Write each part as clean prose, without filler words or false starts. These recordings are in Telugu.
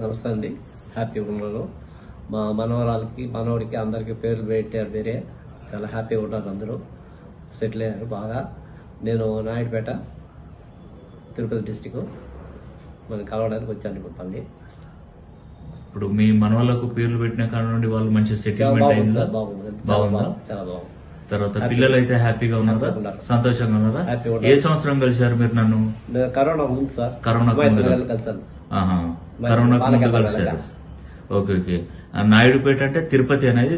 నమస్తే అండి. హ్యాపీగా ఉన్నాను. మా మనవరాలకి మనవడికి అందరికి పేర్లు పెట్టారు. వేరే చాలా హ్యాపీగా ఉన్నారు. అందరూ సెటిల్ అయ్యారు బాగా. నేను నాయుడుపేట తిరుపతి డిస్టిక్ మనం కలవడానికి వచ్చాను ఇప్పుడు పల్లి. ఇప్పుడు మీ మనవాళ్ళకు పేర్లు పెట్టిన కాడ నుండి వాళ్ళు మంచి సెటిల్మెంట్ అయిందా? బాగుందా? చాలా బాగుంది. తర్వాత పిల్లలు అయితే హ్యాపీగా ఉన్నారా? సంతోషంగా ఉన్నారా? ఏ సంవత్సరం కలిశారు మీరు నన్ను? కరోనా ముందు సార్. కరోనాకు ముందు కలిసాను. కరోనాకు ముందు కలిశారు. Okay okay. నాయుడుపేట అంటే తిరుపతి అనేది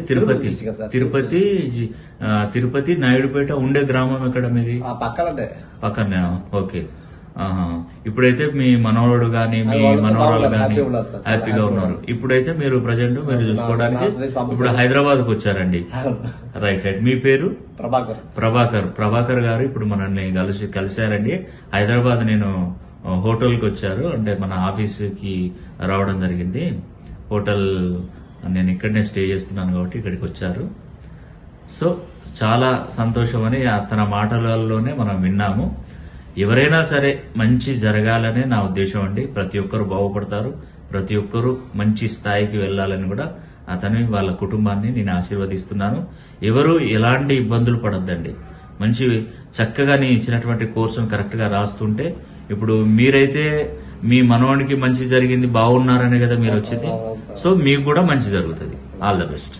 తిరుపతి నాయుడుపేట ఉండే గ్రామం ఎక్కడ మీది? పక్కనే. ఓకే. ఇప్పుడైతే మీ మనవడు గాని మీ మనవరాలు గాని హ్యాపీగా ఉన్నారు. ఇప్పుడైతే మీరు ప్రజెంట్ మీరు చూసుకోవడానికి ఇప్పుడు హైదరాబాద్ కు వచ్చారండి. రైట్. మీ పేరు? ప్రభాకర్ గారు ఇప్పుడు మనల్ని కలిశారండి. హైదరాబాద్ నేను హోటల్ కి వచ్చారు, అంటే మన ఆఫీస్ కి రావడం జరిగింది. హోటల్ నేను ఇక్కడనే స్టే చేస్తున్నాను కాబట్టి ఇక్కడికి వచ్చారు. సో చాలా సంతోషం అని తన మాటలలోనే మనం విన్నాము. ఎవరైనా సరే మంచి జరగాలనే నా ఉద్దేశం అండి. ప్రతి ఒక్కరు బాగుపడతారు, ప్రతి ఒక్కరు మంచి స్థాయికి వెళ్లాలని కూడా అతని వాళ్ళ కుటుంబాన్ని నేను ఆశీర్వదిస్తున్నాను. ఎవరు ఎలాంటి ఇబ్బందులు పడొద్దండి. మంచి చక్కగా నేను ఇచ్చినటువంటి కోర్సును కరెక్ట్ గా రాస్తుంటే ఇప్పుడు మీరైతే మీ మనవాడికి మంచి జరిగింది బాగున్నారనే కదా మీరు వచ్చేది. సో మీకు కూడా మంచి జరుగుతుంది. All the best.